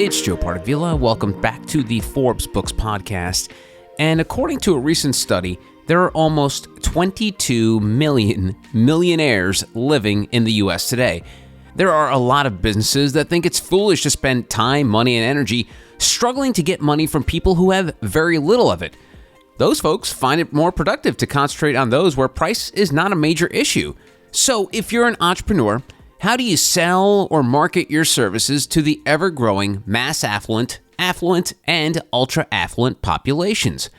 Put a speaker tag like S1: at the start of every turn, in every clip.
S1: it's Joe Partavilla. Welcome back to the Forbes Books podcast. And according to a recent study, there are almost 22 million millionaires living in the U.S. today. There are a lot of businesses that think it's foolish to spend time, money, and energy struggling to get money from people who have very little of it. Those folks find it more productive to concentrate on those where price is not a major issue. So if you're an entrepreneur, how do you sell or market your services to the ever-growing mass-affluent, affluent, and ultra-affluent populations?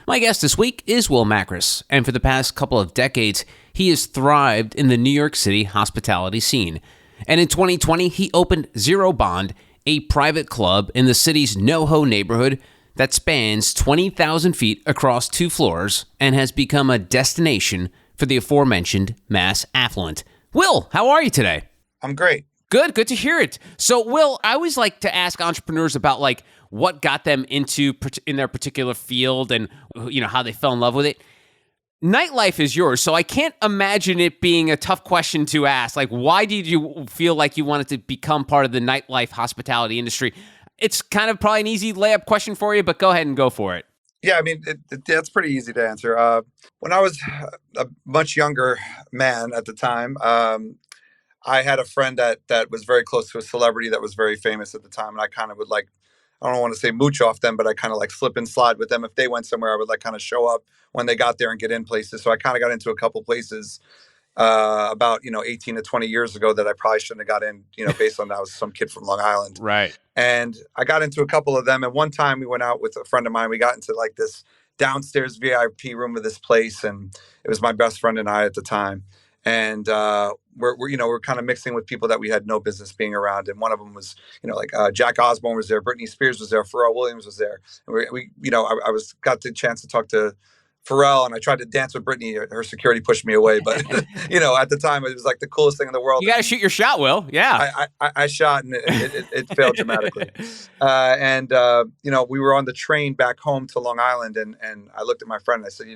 S1: My guest this week is Will Makris, and for the past couple of decades, he has thrived in the New York City hospitality scene. And in 2020, he opened Zero Bond, a private club in the city's NoHo neighborhood that spans 20,000 feet across 2 floors and has become a destination for the aforementioned mass-affluent. Will, how are you today?
S2: I'm great.
S1: Good to hear it. So, Will, I always like to ask entrepreneurs about what got them into in their particular field and how they fell in love with it. Nightlife is yours, so I can't imagine it being a tough question to ask. Why did you feel like you wanted to become part of the nightlife hospitality industry? It's kind of probably an easy layup question for you, but go ahead and go for it.
S2: Yeah, I mean, that's pretty easy to answer. When I was a much younger man at the time, I had a friend that was very close to a celebrity that was very famous at the time. And I kind of would I don't want to say mooch off them, but I kind of slip and slide with them. If they went somewhere, I would kind of show up when they got there and get in places. So I kind of got into a couple places about 18 to 20 years ago that I probably shouldn't have got in, based on that I was some kid from Long Island.
S1: Right.
S2: And I got into a couple of them. And one time we went out with a friend of mine. We got into this downstairs VIP room of this place, and it was my best friend and I at the time. And we're kind of mixing with people that we had no business being around. And one of them was, Jack Osbourne was there, Britney Spears was there, Pharrell Williams was there. And I got the chance to talk to Pharrell, and I tried to dance with Britney. Her security pushed me away, but at the time it was the coolest thing in the world.
S1: You got to shoot your shot, Will. Yeah,
S2: I shot, and it failed dramatically. We were on the train back home to Long Island, and I looked at my friend and I said,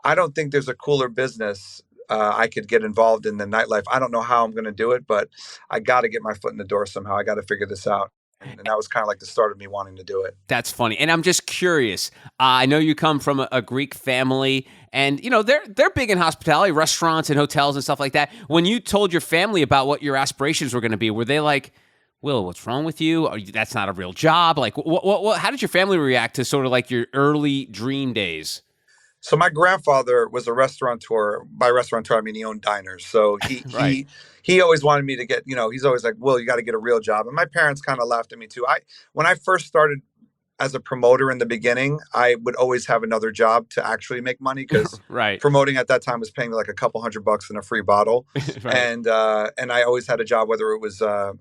S2: I don't think there's a cooler business I could get involved in the nightlife. I don't know how I'm going to do it, but I got to get my foot in the door somehow. I got to figure this out. And that was kind of the start of me wanting to do it.
S1: That's funny. And I'm just curious. I know you come from a Greek family, and they're big in hospitality, restaurants and hotels and stuff like that. When you told your family about what your aspirations were going to be, were they like, Will, what's wrong with you? That's not a real job. What? How did your family react to sort of your early dream days?
S2: So my grandfather was a restaurateur. By restaurateur, I mean he owned diners. So
S1: Right.
S2: he always wanted me to get, he's always like, Will, you got to get a real job. And my parents kind of laughed at me too. When I first started as a promoter in the beginning, I would always have another job to actually make money, because
S1: right.
S2: promoting at that time was paying a couple $100 in a free bottle.
S1: Right.
S2: And I always had a job, whether it was, I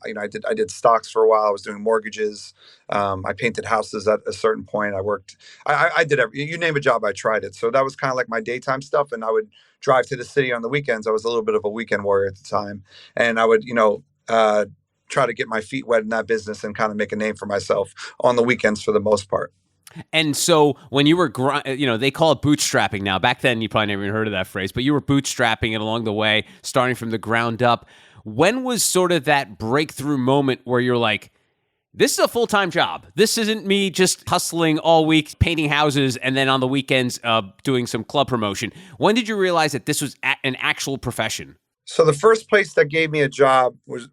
S2: did stocks for a while. I was doing mortgages. I painted houses at a certain point. I did you name a job, I tried it. So that was kind of my daytime stuff. And I would drive to the city on the weekends. I was a little bit of a weekend warrior at the time. And I would, try to get my feet wet in that business and kind of make a name for myself on the weekends for the most part.
S1: And so when you were, they call it bootstrapping now. Back then, you probably never even heard of that phrase, but you were bootstrapping it along the way, starting from the ground up. When was sort of that breakthrough moment where you're like, this is a full-time job. This isn't me just hustling all week, painting houses, and then on the weekends doing some club promotion. When did you realize that this was an actual profession?
S2: So the first place that gave me a job was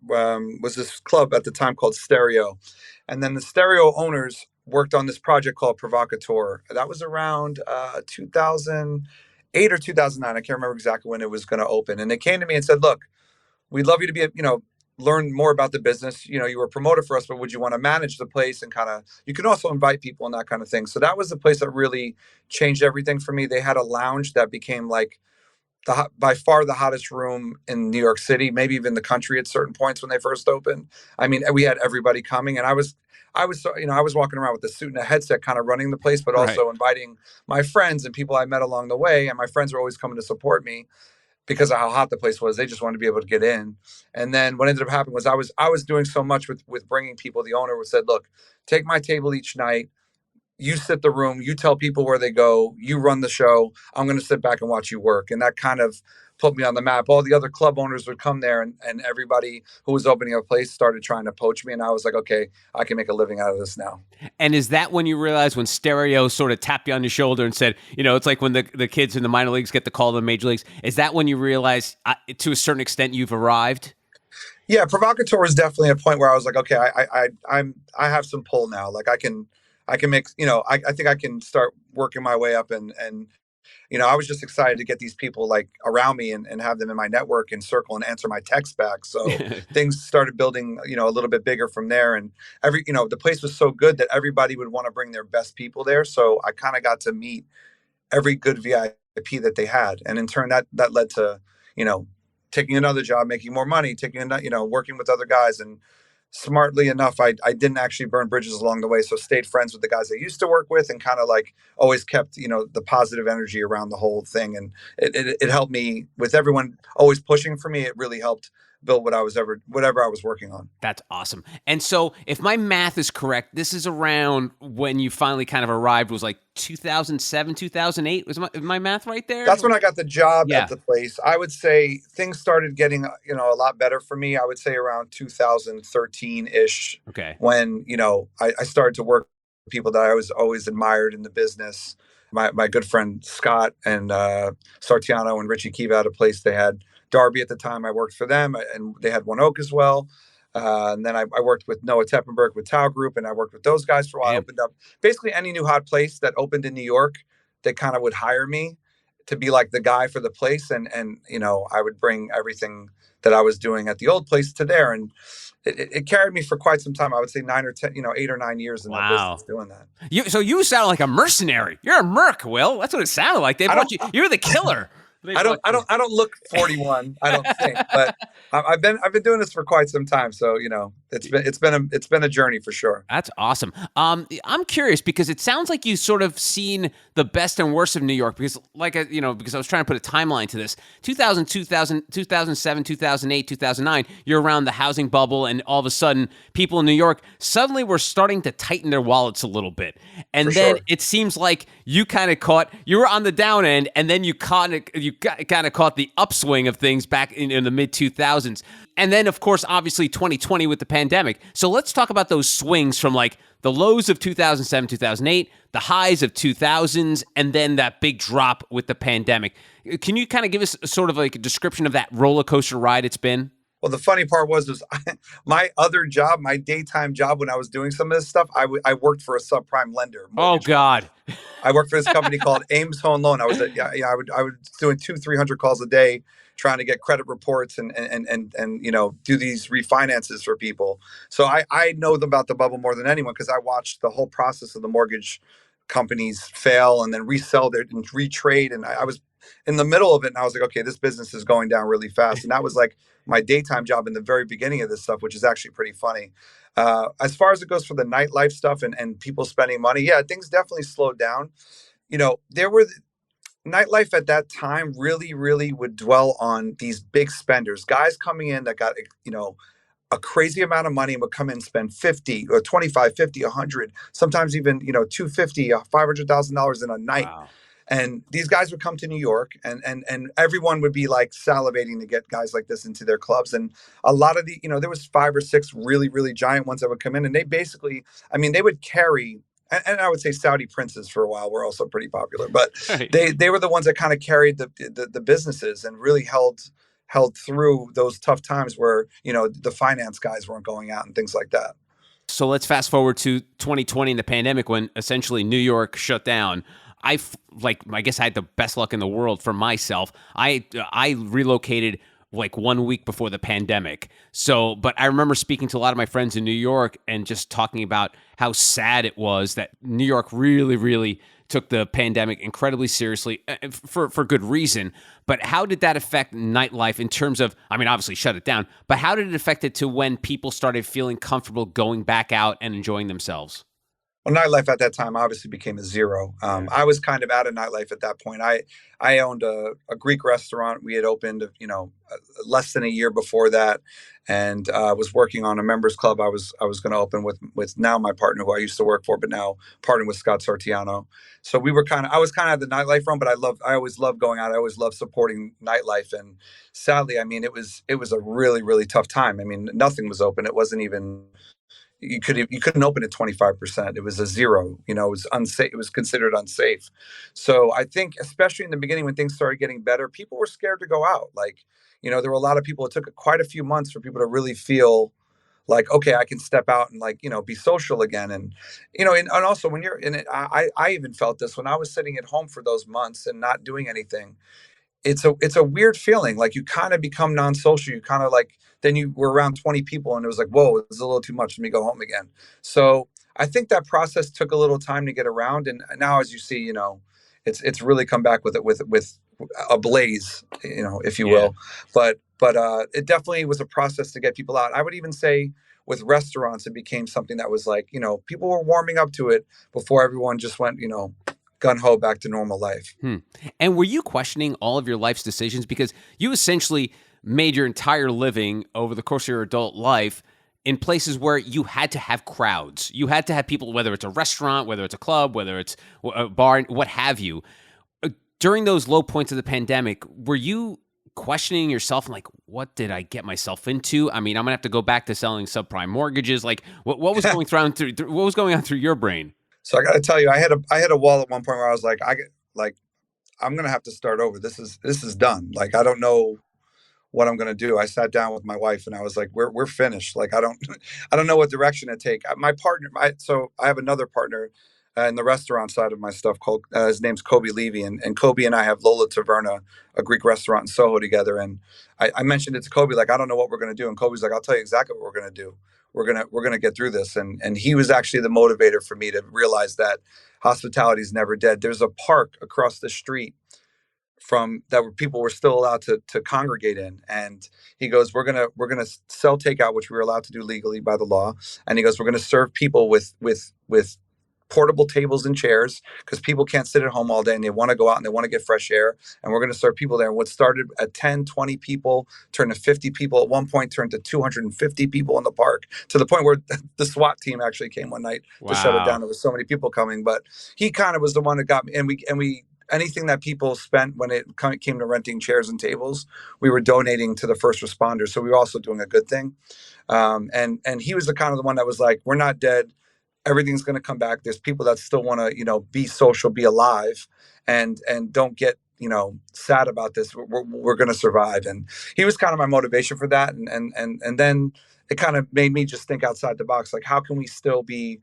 S2: this club at the time called Stereo. And then the Stereo owners worked on this project called Provocateur. That was around 2008 or 2009. I can't remember exactly when it was going to open. And they came to me and said, look, we'd love you to be, learn more about the business. You were a promoter for us, but would you want to manage the place and you can also invite people and that kind of thing. So that was the place that really changed everything for me. They had a lounge that became by far the hottest room in New York City, maybe even the country at certain points when they first opened. I mean, we had everybody coming, and I was walking around with a suit and a headset kind of running the place, but also inviting my friends and people I met along the way. And my friends were always coming to support me because of how hot the place was. They just wanted to be able to get in. And then what ended up happening was I was doing so much with bringing people. The owner said, look, take my table each night. you sit the room, you tell people where they go, you run the show. I'm going to sit back and watch you work. And that kind of put me on the map. All the other club owners would come there, and everybody who was opening a place started trying to poach me. And I was like, okay, I can make a living out of this now.
S1: And is that when you realized, when Stereo sort of tapped you on the shoulder and said, it's like when the kids in the minor leagues get the call to the major leagues, is that when you realize to a certain extent you've arrived?
S2: Yeah, Provocateur was definitely a point where I was like, okay, I have some pull now. Like I can make, I think I can start working my way up, and I was just excited to get these people like around me and have them in my network and circle and answer my text back. So things started building, a little bit bigger from there. And the place was so good that everybody would want to bring their best people there. So I kind of got to meet every good VIP that they had. And in turn, that led to, taking another job, making more money, working with other guys. And smartly enough, I didn't actually burn bridges along the way. So stayed friends with the guys I used to work with, and kind of like always kept, the positive energy around the whole thing. And it helped me with everyone always pushing for me. It really helped build whatever I was working on.
S1: That's awesome. And so if my math is correct, this is around when you finally kind of arrived, was like 2007, 2008. Was my math right there?
S2: That's when I got the job at the place. I would say things started getting, a lot better for me. I would say around 2013-ish.
S1: Okay.
S2: When, I started to work with people that I was always admired in the business. My good friend Scott and Sartiano and Richie Kiva had a place. They had Darby at the time. I worked for them, and they had One Oak as well. And then I worked with Noah Teppenberg with Tao Group, and I worked with those guys for a while. I opened up basically any new hot place that opened in New York. They kind of would hire me to be like the guy for the place, and I would bring everything that I was doing at the old place to there, and it carried me for quite some time. I would say 9 or 10, 8 or 9 years in that business doing that.
S1: So you sound like a mercenary. You're a merc, Will. That's what it sounded like. They brought you. You're the killer.
S2: I don't look 41. I don't think, but I've been doing this for quite some time. So, it's been a journey for sure.
S1: That's awesome. I'm curious because it sounds like you sort of seen the best and worst of New York, because because I was trying to put a timeline to this. 2007, 2008, 2009, you're around the housing bubble, and all of a sudden people in New York suddenly were starting to tighten their wallets a little bit. And then it seems like you were on the down end, and then you kind of caught the upswing of things back in the mid 2000s. And then, of course, obviously 2020 with the pandemic. So let's talk about those swings from like the lows of 2007, 2008, the highs of 2000s, and then that big drop with the pandemic. Can you kind of give us sort of like a description of that roller coaster ride it's been?
S2: Well, the funny part was my other job, my daytime job, when I was doing some of this stuff, I worked for a subprime lender.
S1: Oh God!
S2: I worked for this company called Ames Home Loan. I was I was doing 200-300 calls a day, trying to get credit reports and do these refinances for people. So I know about the bubble more than anyone, because I watched the whole process of the mortgage companies fail and then resell their and retrade, and I was in the middle of it, and I was like, okay, this business is going down really fast. And that was like my daytime job in the very beginning of this stuff, which is actually pretty funny. As far as it goes for the nightlife stuff and people spending money, things definitely slowed down. There were nightlife at that time really, really would dwell on these big spenders, guys coming in that got, a crazy amount of money and would come in and spend 50 or 25, 50, 100, sometimes even, $250, $500,000 in a night.
S1: Wow.
S2: And these guys would come to New York, and everyone would be like salivating to get guys like this into their clubs. And a lot of there was 5 or 6 really, really giant ones that would come in, and they basically, they would carry, and I would say Saudi princes for a while were also pretty popular, but they were the ones that kind of carried the businesses and really held through those tough times where, the finance guys weren't going out and things like that.
S1: So let's fast forward to 2020 and the pandemic, when essentially New York shut down. I guess I had the best luck in the world for myself. I relocated like 1 week before the pandemic. So, but I remember speaking to a lot of my friends in New York and just talking about how sad it was that New York really, really took the pandemic incredibly seriously, for good reason. But how did that affect nightlife in terms of, obviously shut it down, but how did it affect it to when people started feeling comfortable going back out and enjoying themselves?
S2: Well, nightlife at that time obviously became a zero.
S1: Yeah.
S2: I was kind of out of nightlife at that point. I owned a Greek restaurant. We had opened, less than a year before that, and was working on a members club. I was going to open with now my partner who I used to work for, but now partnered with Scott Sortiano. So I was kind of the nightlife run, but I always loved going out. I always loved supporting nightlife, and sadly, I mean, it was a really really tough time. I mean, nothing was open. It wasn't even you couldn't open at 25%. It was a zero. It was unsafe. It was considered unsafe. So I think, especially in the beginning when things started getting better, people were scared to go out. Like, there were a lot of people. It took quite a few months for people to really feel like, okay, I can step out and, like, be social again. And also when you're in it, I even felt this when I was sitting at home for those months and not doing anything. It's a weird feeling. Like, you kind of become non-social. You kind of like, then you were around 20 people and it was like, whoa, it's a little too much. Let me go home again. So I think that process took a little time to get around. And now, as you see, it's really come back with a blaze, if you
S1: Yeah.
S2: will. But it definitely was a process to get people out. I would even say with restaurants, it became something that was like, people were warming up to it before everyone just went, gun ho back to normal life.
S1: Hmm. And were you questioning all of your life's decisions? Because you essentially made your entire living over the course of your adult life in places where you had to have crowds. You had to have people, whether it's a restaurant, whether it's a club, whether it's a bar, what have you. During those low points of the pandemic, were you questioning yourself and like, what did I get myself into? I mean, I'm gonna have to go back to selling subprime mortgages. Like, what was going what was going on through your brain?
S2: So I got to tell you, I had a wall at one point where I was like, like, I'm gonna have to start over. This is done. Like, I don't know what I'm gonna do. I sat down with my wife and I was like, we're finished. Like, I don't I don't know what direction to take. My partner, so I have another partner in the restaurant side of my stuff called his name's Kobe Levy, and Kobe and I have Lola Taverna, a Greek restaurant in Soho together. And I mentioned it to Kobe, like, I don't know what we're gonna do, and Kobe's like, I'll tell you exactly what we're gonna do. We're gonna get through this. And he was actually the motivator for me to realize that hospitality is never dead. There's a park across the street from that where people were still allowed to congregate in, and he goes, we're gonna sell takeout, which we were allowed to do legally by the law. And he goes, we're gonna serve people with portable tables and chairs, because people can't sit at home all day and they want to go out and they want to get fresh air, and we're going to serve people there. And what started at 10, 20 people turned to 50 people, at one point turned to 250 people in the park, to the point where the SWAT team actually came one night to shut it down.
S1: Wow.
S2: There was so many people coming. But he kind of was the one that got me. And we anything that people spent when it came to renting chairs and tables, we were donating to the first responders. So we were also doing a good thing. And he was the kind of the one that was like, we're not dead. Everything's going to come back. There's people that still want to, be social, be alive, and don't get, sad about this. We're going to survive. And he was kind of my motivation for that. And then it kind of made me just think outside the box. Like, how can we still be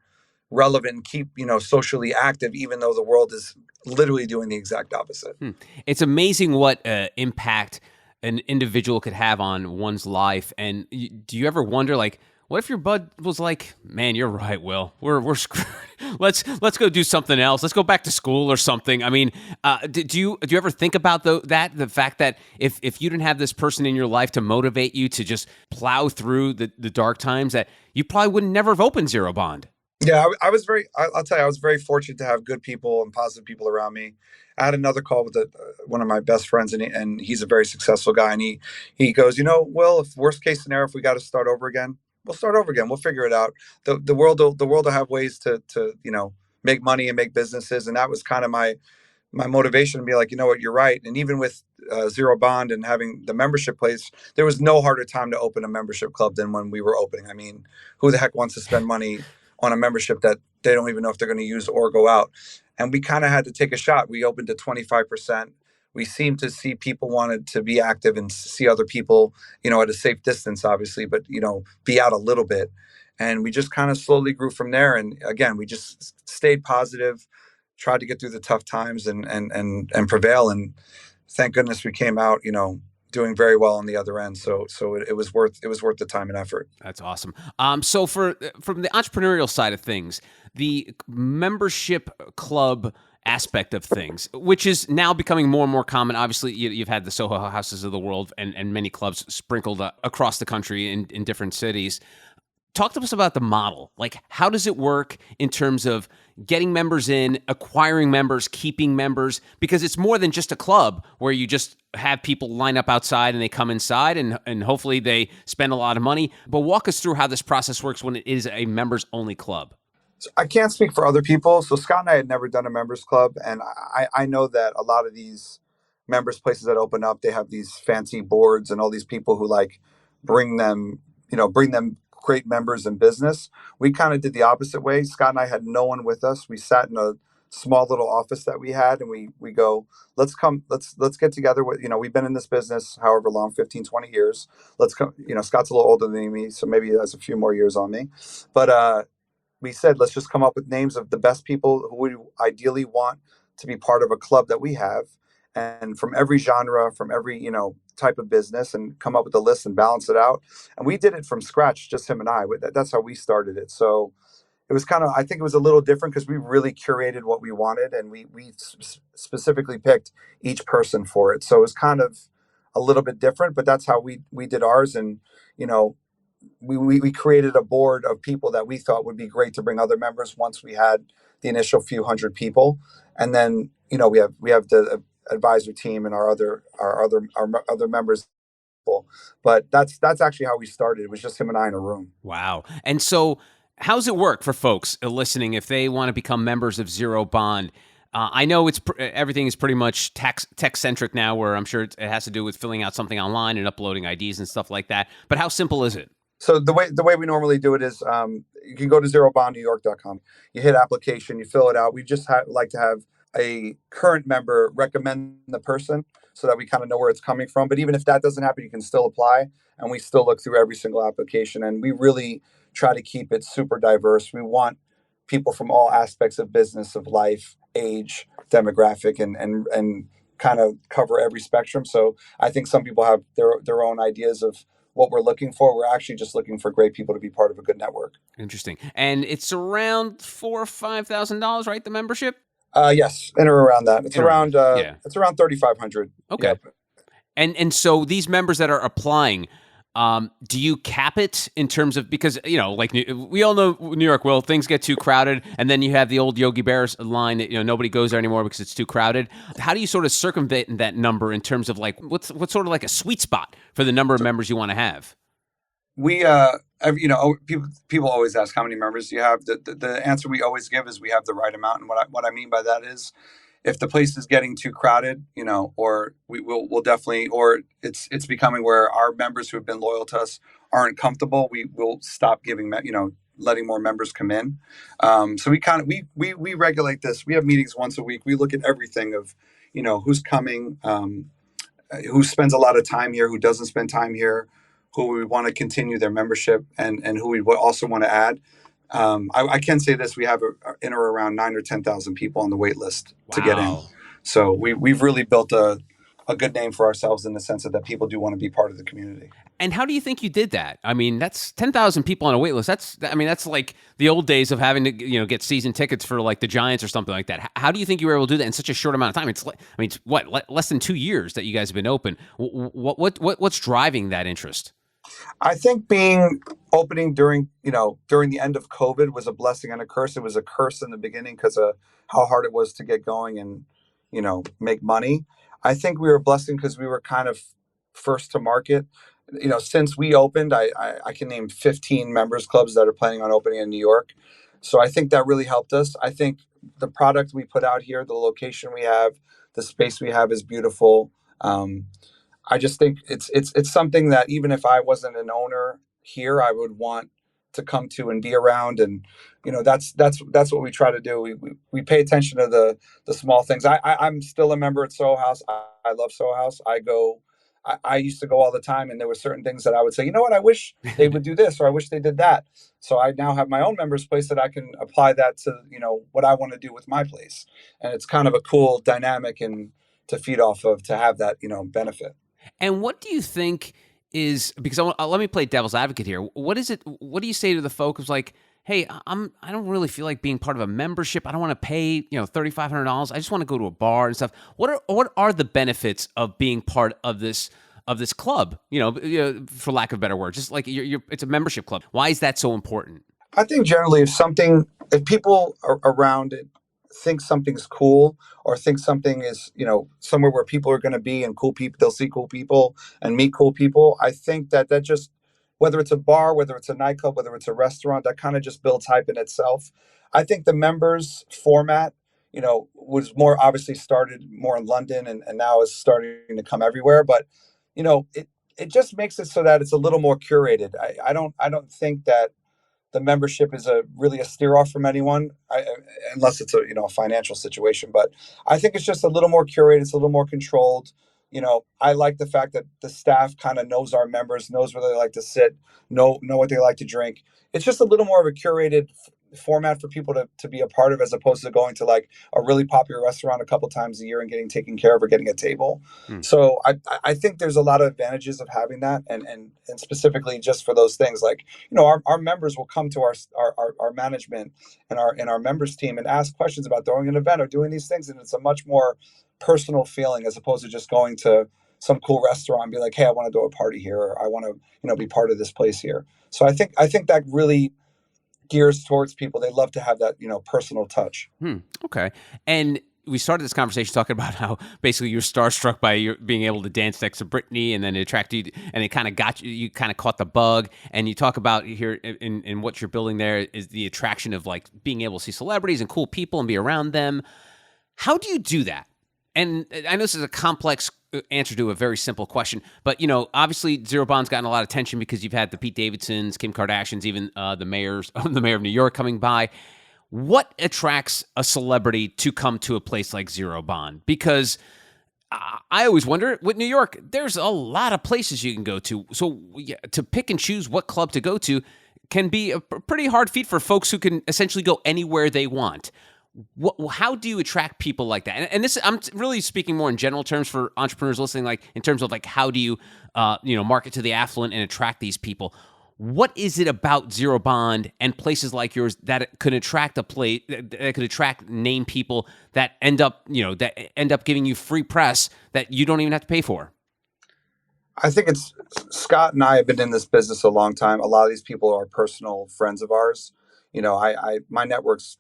S2: relevant and keep, socially active, even though the world is literally doing the exact opposite?
S1: It's amazing what impact an individual could have on one's life. And do you ever wonder, like, what if your bud was like, "Man, you're right, Will. We're screwed. Let's go do something else. Let's go back to school or something." I mean, do you ever think about the fact that if you didn't have this person in your life to motivate you to just plow through the dark times, that you probably would never have opened Zero Bond?
S2: Yeah, I was I'll tell you, I was very fortunate to have good people and positive people around me. I had another call with one of my best friends, and he's a very successful guy. And he goes, Will, if worst case scenario, if we got to start over again, we'll start over again. We'll figure it out. The world will have ways to make money and make businesses. And that was kind of my motivation to be like, you know what, you're right. And even with Zero Bond and having the membership place, there was no harder time to open a membership club than when we were opening. I mean, who the heck wants to spend money on a membership that they don't even know if they're going to use or go out? And we kind of had to take a shot. We opened to 25%. We seemed to see people wanted to be active and see other people, at a safe distance, obviously, but, be out a little bit. And we just kind of slowly grew from there. And again, we just stayed positive, tried to get through the tough times and prevail. And thank goodness we came out, doing very well on the other end. So it was worth the time and effort.
S1: That's awesome. So from the entrepreneurial side of things, the membership club aspect of things, which is now becoming more and more common. Obviously, you've had the Soho Houses of the world and many clubs sprinkled across the country in different cities. Talk to us about the model. Like, how does it work in terms of getting members in, acquiring members, keeping members? Because it's more than just a club where you just have people line up outside and they come inside and hopefully they spend a lot of money. But walk us through how this process works when it is a members-only club.
S2: So I can't speak for other people. So Scott and I had never done a members club, and I know that a lot of these members places that open up, they have these fancy boards and all these people who like bring them, bring them great members in business. We kind of did the opposite way. Scott and I had no one with us. We sat in a small little office that we had, and we go, let's get together with, we've been in this business however long, 15, 20 years. Let's come, Scott's a little older than me, so maybe he has a few more years on me. But we said, let's just come up with names of the best people who we ideally want to be part of a club that we have. And from every genre, from every, type of business, and come up with a list and balance it out. And we did it from scratch, just him and I. That's how we started it. So it was I think it was a little different because we really curated what we wanted, and we specifically picked each person for it. So it was kind of a little bit different, but that's how we did ours. And, we created a board of people that we thought would be great to bring other members once we had the initial few hundred people. And then, we have the advisor team and our other members. But that's actually how we started. It was just him and I in a room.
S1: Wow. And so how's it work for folks listening if they want to become members of Zero Bond? I know everything is pretty much tech-centric now, where I'm sure it has to do with filling out something online and uploading IDs and stuff like that. But how simple is it?
S2: So the way we normally do it is you can go to zerobondnewyork.com. You hit application, you fill it out. We just like to have a current member recommend the person so that we kind of know where it's coming from. But even if that doesn't happen, you can still apply, and we still look through every single application. And we really try to keep it super diverse. We want people from all aspects of business, of life, age, demographic, and kind of cover every spectrum. So I think some people have their own ideas of what we're looking for. We're actually just looking for great people to be part of a good network.
S1: Interesting. And it's around $4,000 or $5,000, right? The membership?
S2: Yes, in or around that. It's around it's around 3,500.
S1: Okay.
S2: Yep.
S1: And so these members that are applying, do you cap it in terms of, because, like we all know New York, Will, things get too crowded, and then you have the old Yogi Bear's line that, nobody goes there anymore because it's too crowded. How do you sort of circumvent that number in terms of like, what's sort of like a sweet spot for the number of members you want to have?
S2: We, people always ask how many members do you have. The answer we always give is we have the right amount. And what I mean by that is, if the place is getting too crowded, or we'll definitely, or it's becoming where our members who have been loyal to us aren't comfortable, we will stop giving, letting more members come in. So we regulate this. We have meetings once a week. We look at everything of, who's coming, who spends a lot of time here, who doesn't spend time here, who we want to continue their membership, and who we also want to add. I can say this: we have in or around 9,000 or 10,000 people on the wait list to get in. So we've really built a good name for ourselves in the sense that people do want to be part of the community.
S1: And how do you think you did that? I mean, that's 10,000 people on a wait list. That's like the old days of having to, get season tickets for like the Giants or something like that. How do you think you were able to do that in such a short amount of time? It's less than 2 years that you guys have been open. What's driving that interest?
S2: I think opening during the end of COVID was a blessing and a curse. It was a curse in the beginning because of how hard it was to get going and, make money. I think we were a blessing because we were kind of first to market. Since we opened, I can name 15 members clubs that are planning on opening in New York. So I think that really helped us. I think the product we put out here, the location we have, the space we have is beautiful. I just think it's something that even if I wasn't an owner here, I would want to come to and be around. And that's what we try to do. We pay attention to the small things. I'm still a member at Soho House. I love Soho House. I used to go all the time, and there were certain things that I would say, you know what, I wish they would do this, or I wish they did that. So I now have my own members place that I can apply that to what I want to do with my place, and it's kind of a cool dynamic and to feed off of, to have that benefit.
S1: And what do you think is, because let me play devil's advocate here. What is it? What do you say to the folks who's like, hey, I don't really feel like being part of a membership. I don't want to pay $3,500. I just want to go to a bar and stuff. What are the benefits of being part of this this club, for lack of a better word, just like it's a membership club. Why is that so important?
S2: I think generally if people are around it think something's cool or think something is, somewhere where people are going to be and cool people, they'll see cool people and meet cool people. I think that just, whether it's a bar, whether it's a nightclub, whether it's a restaurant, that kind of just builds hype in itself. I think the members format, was more obviously started more in London and now is starting to come everywhere. But, it just makes it so that it's a little more curated. I don't think that the membership is really a steer off from anyone, unless it's a financial situation. But I think it's just a little more curated. It's a little more controlled. I like the fact that the staff kind of knows our members, knows where they like to sit, know what they like to drink. It's just a little more of a curated format for people to be a part of, as opposed to going to like a really popular restaurant a couple times a year and getting taken care of or getting a table. So I think there's a lot of advantages of having that, and specifically just for those things, like, our members will come to our management and our members team and ask questions about throwing an event or doing these things, and it's a much more personal feeling as opposed to just going to some cool restaurant and be like, hey, I want to do a party here, or I want to be part of this place here. So I think that really gears towards people. They love to have that, personal touch.
S1: Okay. And we started this conversation talking about how basically you're starstruck by your being able to dance next to Britney, and then it attracted you, and it kind of got you. You kind of caught the bug. And you talk about here in what you're building there is the attraction of like being able to see celebrities and cool people and be around them. How do you do that? And I know this is a complex answer to a very simple question, but obviously Zero Bond's gotten a lot of attention because you've had the Pete Davidsons, Kim Kardashians, even the mayor of New York coming by. What attracts a celebrity to come to a place like Zero Bond? Because I always wonder, with New York, there's a lot of places you can go to. So to pick and choose what club to go to can be a pretty hard feat for folks who can essentially go anywhere they want. How do you attract people like that? And this, I'm really speaking more in general terms for entrepreneurs listening, like in terms of like how do you, market to the affluent and attract these people? What is it about Zero Bond and places like yours that could attract that could attract name people that end up giving you free press that you don't even have to pay for?
S2: I think it's Scott and I have been in this business a long time. A lot of these people are personal friends of ours. My network's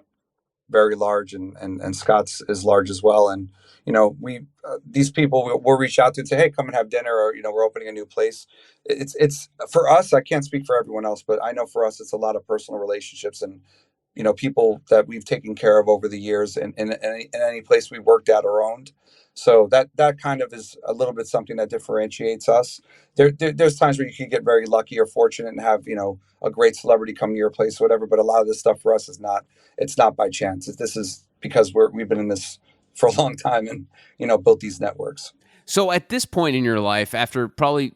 S2: very large, and Scott's is large as well. And, we these people we'll reach out to and say, hey, come and have dinner, or, we're opening a new place. It's for us, I can't speak for everyone else, but I know for us, it's a lot of personal relationships and, people that we've taken care of over the years in any place we worked at or owned. So that kind of is a little bit something that differentiates us. There's times where you can get very lucky or fortunate and have, a great celebrity come to your place or whatever. But a lot of this stuff for us it's not by chance. This is because we've been in this for a long time and, built these networks.
S1: So at this point in your life, after probably,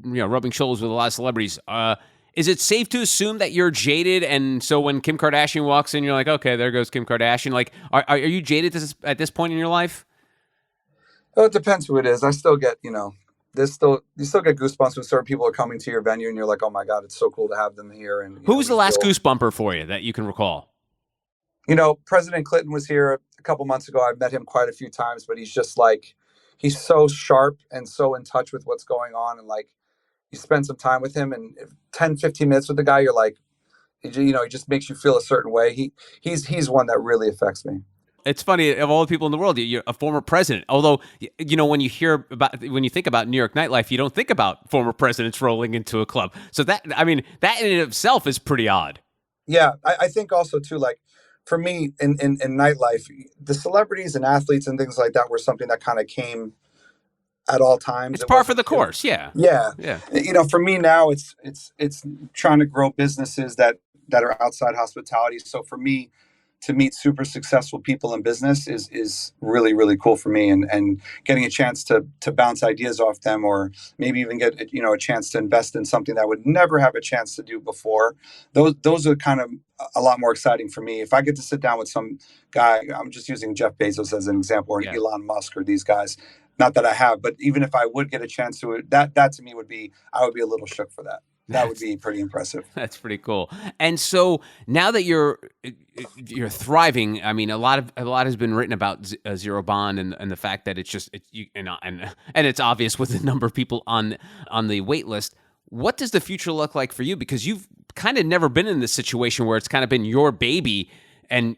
S1: rubbing shoulders with a lot of celebrities, is it safe to assume that you're jaded? And so when Kim Kardashian walks in, you're like, okay, there goes Kim Kardashian. Like, are you jaded at this point in your life?
S2: Well, it depends who it is. I still get, you still get goosebumps when certain people are coming to your venue and you're like, oh my God, it's so cool to have them here. And
S1: who was the last goosebumper for you that you can recall?
S2: President Clinton was here a couple months ago. I've met him quite a few times, but he's just like, he's so sharp and so in touch with what's going on. And like, you spend some time with him and 10, 15 minutes with the guy, you're like, he just makes you feel a certain way. He's one that really affects me.
S1: It's funny, of all the people in the world, you're a former president. Although, when you think about New York nightlife, you don't think about former presidents rolling into a club. So that in itself is pretty odd.
S2: Yeah, I think also too, like for me in nightlife, the celebrities and athletes and things like that were something that kind of came at all times.
S1: It's par for the course. Yeah.
S2: For me now, it's trying to grow businesses that are outside hospitality. So for me to meet super successful people in business is really, really cool for me, and getting a chance to bounce ideas off them, or maybe even get a chance to invest in something that I would never have a chance to do before. Those are kind of a lot more exciting for me. If I get to sit down with some guy, I'm just using Jeff Bezos as an example, or Elon Musk, or these guys. Not that I have, but even if I would get a chance to it, that to me I would be a little shook for that. That would be pretty impressive.
S1: That's pretty cool. And so now that you're thriving, I mean, a lot has been written about Zero Bond and the fact that it's just and it's obvious with the number of people on the wait list. What does the future look like for you? Because you've kind of never been in this situation where it's kind of been your baby. And,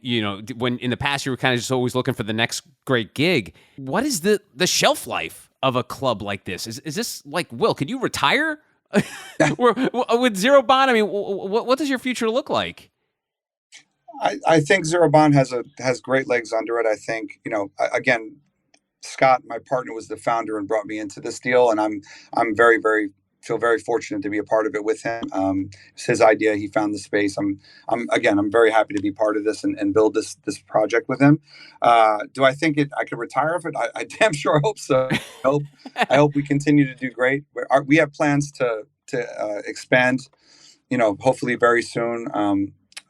S1: when in the past you were kind of just always looking for the next great gig. What is the shelf life of a club like this? Is this like, Will, could you retire with Zero Bond? I mean, what does your future look like?
S2: I think Zero Bond has great legs under it. I think, again, Scott, my partner, was the founder and brought me into this deal, and I'm very, very feel very fortunate to be a part of it with him. It's his idea. He found the space. I'm very happy to be part of this and build this project with him. Do I think I could retire of it? I damn sure hope so. I hope we continue to do great. We have plans to expand, hopefully very soon.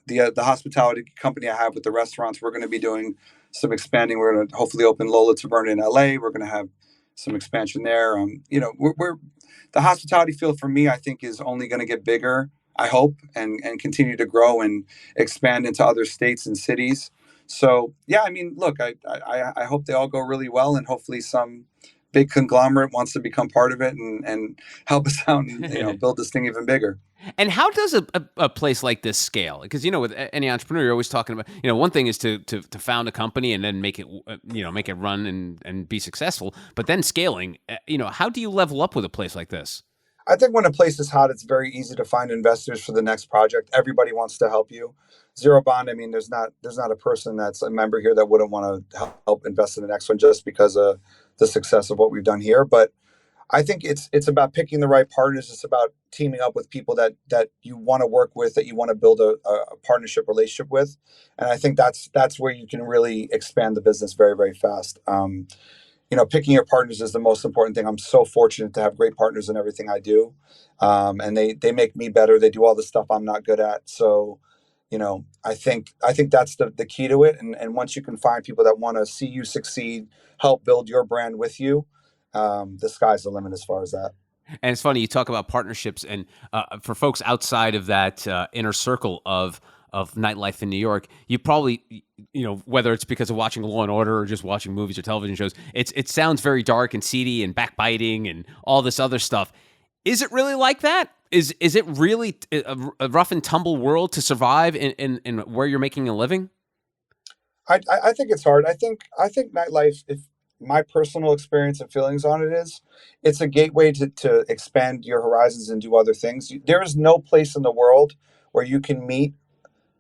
S2: The hospitality company I have with the restaurants, we're going to be doing some expanding. We're going to hopefully open Lola Taverna in LA. We're going to have some expansion there. We're the hospitality field for me, I think, is only going to get bigger, I hope, and continue to grow and expand into other states and cities. So, yeah, I mean, look, I hope they all go really well, and hopefully some big conglomerate wants to become part of it and help us out and, build this thing even bigger.
S1: And how does a place like this scale? Because, with any entrepreneur, you're always talking about, one thing is to found a company and then make it run and be successful. But then scaling, how do you level up with a place like this?
S2: I think when a place is hot, it's very easy to find investors for the next project. Everybody wants to help you. Zero Bond, I mean, there's not a person that's a member here that wouldn't want to help invest in the next one just because of the success of what we've done here. But I think it's about picking the right partners. It's about teaming up with people that you want to work with, that you want to build a partnership relationship with. And I think that's where you can really expand the business very, very fast. Picking your partners is the most important thing. I'm so fortunate to have great partners in everything I do. And they make me better. They do all the stuff I'm not good at. So, I think that's the key to it. And once you can find people that want to see you succeed, help build your brand with you, the sky's the limit as far as that.
S1: And it's funny, you talk about partnerships, and for folks outside of that inner circle of nightlife in New York, you probably, whether it's because of watching Law and Order or just watching movies or television shows, it sounds very dark and seedy and backbiting and all this other stuff. Is it really like that? Is it really a rough and tumble world to survive in where you're making a living?
S2: I think it's hard. I think nightlife, if my personal experience and feelings on it is, it's a gateway to expand your horizons and do other things. There is no place in the world where you can meet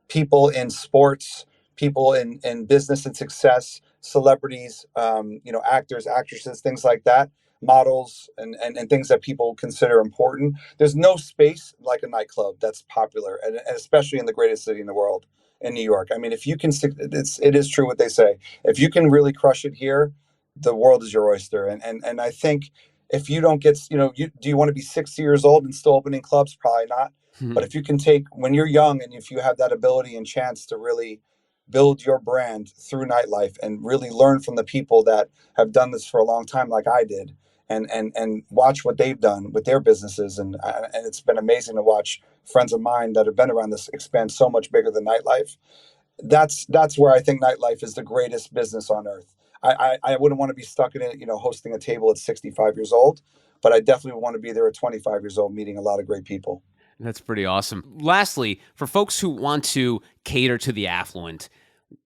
S2: people in sports, people in business and success, celebrities, actors, actresses, things like that, models, and things that people consider important. There's no space like a nightclub that's popular, and especially in the greatest city in the world, in New York. I mean, if you can, it is true what they say. If you can really crush it here, the world is your oyster. And I think if you don't get, do you want to be 60 years old and still opening clubs? Probably not. But if you can take, when you're young, and if you have that ability and chance to really build your brand through nightlife and really learn from the people that have done this for a long time, like I did, and watch what they've done with their businesses. And it's been amazing to watch friends of mine that have been around this expand so much bigger than nightlife. That's where I think nightlife is the greatest business on earth. I wouldn't want to be stuck in it, hosting a table at 65 years old, but I definitely want to be there at 25 years old, meeting a lot of great people.
S1: That's pretty awesome. Lastly, for folks who want to cater to the affluent,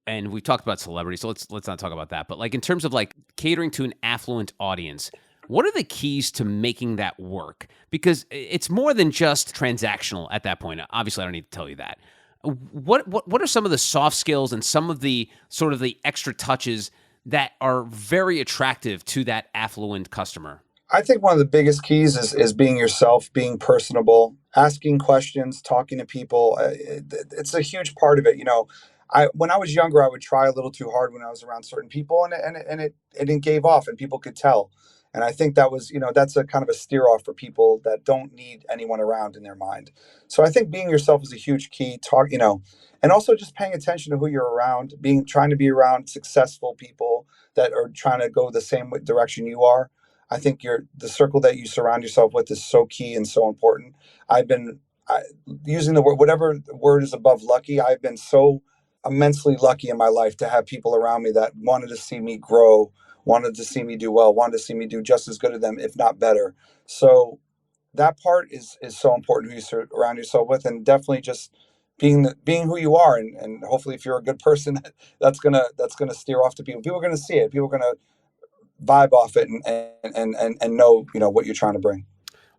S1: and we've talked about celebrities, so let's not talk about that. But like in terms of like catering to an affluent audience, what are the keys to making that work? Because it's more than just transactional at that point. Obviously, I don't need to tell you that. What are some of the soft skills and some of the sort of the extra touches that are very attractive to that affluent customer?
S2: I think one of the biggest keys is being yourself, being personable, asking questions, talking to people. It's a huge part of it. When I was younger, I would try a little too hard when I was around certain people, and it gave off, and people could tell. And I think that was, that's a kind of a steer off for people that don't need anyone around in their mind. So I think being yourself is a huge key. And also just paying attention to who you're around, trying to be around successful people that are trying to go the same direction you are. I think the circle that you surround yourself with is so key and so important. I've been using the word, whatever word is above lucky. I've been so immensely lucky in my life to have people around me that wanted to see me grow, wanted to see me do well, wanted to see me do just as good as them, if not better. So that part is so important, who you surround yourself with, and definitely just being who you are, and hopefully if you're a good person, that's gonna steer off to people. People are gonna see it. People are gonna vibe off it, and know what you're trying to bring.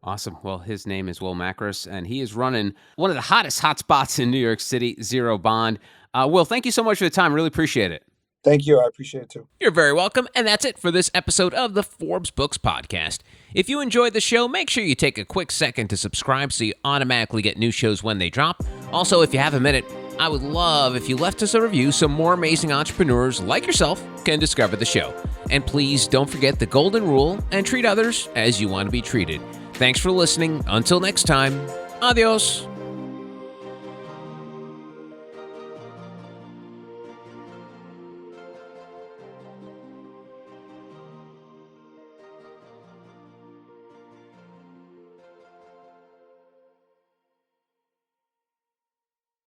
S1: Awesome. Well, his name is Will Makris, and he is running one of the hottest hotspots in New York City, Zero Bond. Will, thank you so much for the time. Really appreciate it.
S2: Thank you. I appreciate it too.
S1: You're very welcome. And that's it for this episode of the Forbes Books Podcast. If you enjoyed the show, make sure you take a quick second to subscribe so you automatically get new shows when they drop. Also, if you have a minute, I would love if you left us a review so more amazing entrepreneurs like yourself can discover the show. And please don't forget the golden rule and treat others as you want to be treated. Thanks for listening. Until next time, adios.